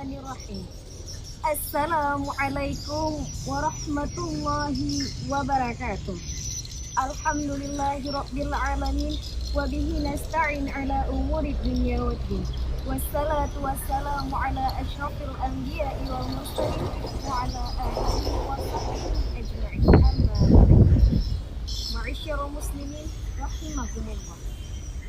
Bismillahirrahmanirrahim. Assalamualaikum warahmatullahi wabarakatuh. Alhamdulillahirabbil alamin wa bihi nasta'in ala umuri dunya waddin. Wassalatu wassalamu ala asyrafil anbiya'i wal mursalin wa ala alihi wa sahbihi ajma'in. Amma ba'du. Ma'asyiral muslimin rahimakumullah.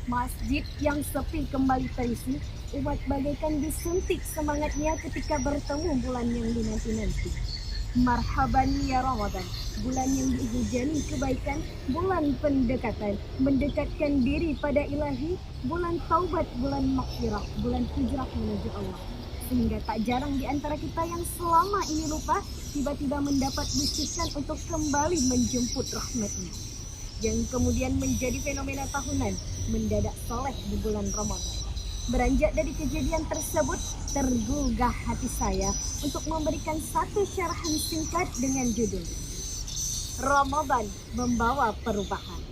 Masjid yang sepi kembali terisi, umat bagaikan disuntik semangatnya ketika bertemu bulan yang dinanti-nanti. Marhaban ya Ramadan, bulan yang dihujani kebaikan, bulan pendekatan, mendekatkan diri pada ilahi, bulan taubat, bulan maghfirah, bulan hijrah menuju Allah. Sehingga tak jarang di antara kita yang selama ini lupa, tiba-tiba mendapat bisikan untuk kembali menjemput rahmatnya, yang kemudian menjadi fenomena tahunan, mendadak soleh di bulan Ramadan. Beranjak dari kejadian tersebut, tergugah hati saya untuk memberikan satu syarahan singkat dengan judul Ramadan Membawa Perubahan.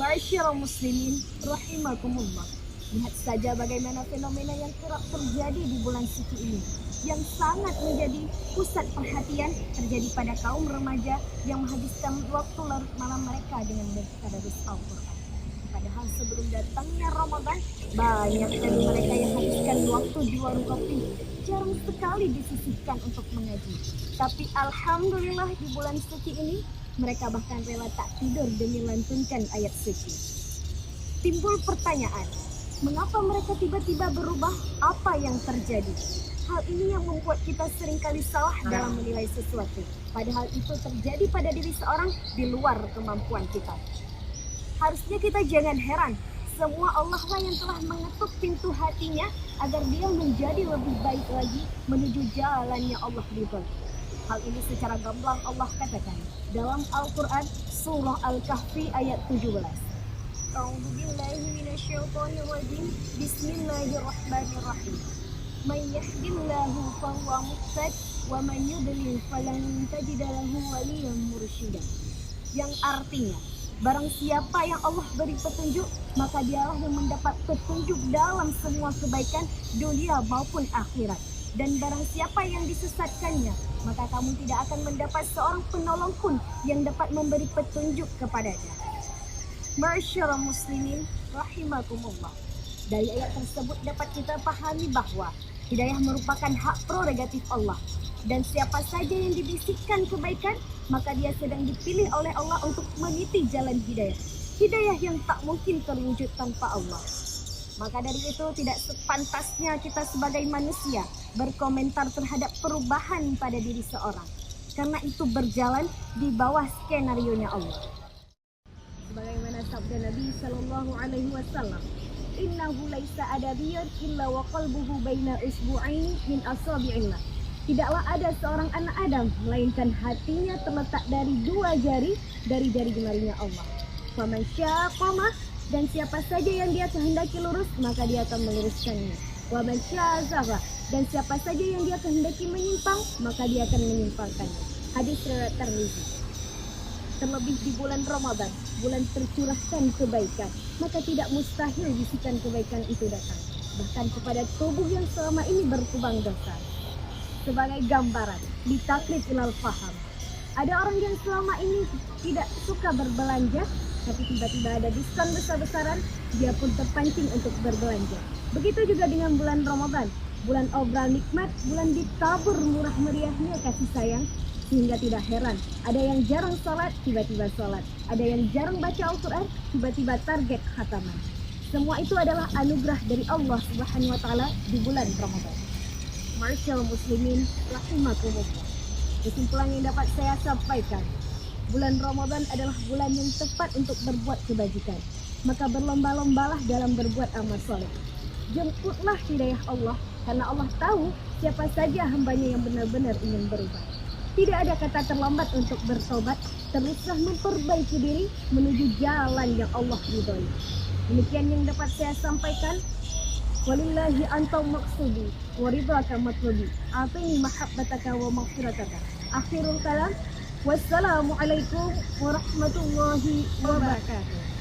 Ma'asyiral muslimin rahimakumullah. Lihat saja bagaimana fenomena yang kerap terjadi di bulan suci ini, yang sangat menjadi pusat perhatian terjadi pada kaum remaja yang menghabiskan waktu larut malam mereka dengan bertadarus Al-Quran. Padahal sebelum datangnya Ramadan, banyak dari mereka yang habiskan waktu di warung kopi, jarang sekali disisihkan untuk mengaji. Tapi alhamdulillah di bulan suci ini, mereka bahkan rela tak tidur demi melantunkan ayat suci. Timbul pertanyaan, mengapa mereka tiba-tiba berubah? Apa yang terjadi? Hal ini yang membuat kita seringkali salah dalam menilai sesuatu. Padahal itu terjadi pada diri seorang di luar kemampuan kita. Harusnya kita jangan heran. Semua Allah lah yang telah mengetuk pintu hatinya agar dia menjadi lebih baik lagi menuju jalannya Allah ridho. Hal ini secara gamblang Allah katakan dalam Al-Quran surah Al-Kahfi ayat 17. A'udzu billahi minasyaitonir rajim. Bismillahirrahmanirrahim. May yahdihillahu fahuwa muhtad wa may yudlil falan tajida lahu waliyyan mursyida. Yang artinya, barang siapa yang Allah beri petunjuk, maka dialah yang mendapat petunjuk dalam semua kebaikan dunia maupun akhirat. Dan barang siapa yang disesatkannya, maka kamu tidak akan mendapat seorang penolong pun yang dapat memberi petunjuk kepadanya. Ma'asyiral muslimin rahimakumullah. Dari ayat tersebut dapat kita pahami bahwa hidayah merupakan hak prerogatif Allah. Dan siapa saja yang dibisikkan kebaikan, maka dia sedang dipilih oleh Allah untuk meniti jalan hidayah. Hidayah yang tak mungkin terwujud tanpa Allah. Maka dari itu tidak sepantasnya kita sebagai manusia berkomentar terhadap perubahan pada diri seorang. Karena itu berjalan di bawah skenario-nya Allah. Sebagaimana sabda Nabi Sallallahu Alaihi Wasallam, Innahu laisa adabiyyun illa wa qalbuhu baina usbu'aini min asabi'illah. Tidaklah ada seorang anak Adam, melainkan hatinya terletak dari dua jari dari jari jemarinya Allah. Faman syaa qama, dan siapa saja yang dia kehendaki lurus, maka dia akan meluruskannya. Wa man syaa zagha, dan siapa saja yang dia kehendaki menyimpang, maka dia akan menyimpangkannya. Hadis riwayat Tirmidzi. Terlebih di bulan Ramadan, bulan tercurahkan kebaikan, maka tidak mustahil bisikan kebaikan itu datang, bahkan kepada tubuh yang selama ini berkubang dosa. Sebagai gambaran, ditaklid ilal faham. Ada orang yang selama ini tidak suka berbelanja, tapi tiba-tiba ada diskon besar-besaran, dia pun terpancing untuk berbelanja. Begitu juga dengan bulan Ramadan, bulan obral nikmat, bulan ditabur murah meriahnya kasih sayang, sehingga tidak heran ada yang jarang sholat, tiba-tiba sholat. Ada yang jarang baca Al-Quran, tiba-tiba target khataman. Semua itu adalah anugerah dari Allah Subhanahu wa Ta'ala di bulan Ramadan. Ma'asyiral muslimin rahimakumullah. Kesimpulan yang dapat saya sampaikan, bulan Ramadan adalah bulan yang tepat untuk berbuat kebajikan. Maka berlomba-lombalah dalam berbuat amal soleh. Jemputlah hidayah Allah, karena Allah tahu siapa saja hambanya yang benar-benar ingin berubah. Tidak ada kata terlambat untuk bertobat. Teruslah memperbaiki diri menuju jalan yang Allah ridhoi. Demikian yang dapat saya sampaikan. Walillahi anta maqsudi wa ridhaka matlubi. Atini mahabbataka wa maghfirataka. Akhirul kalam. Wassalamualaikum warahmatullahi wabarakatuh.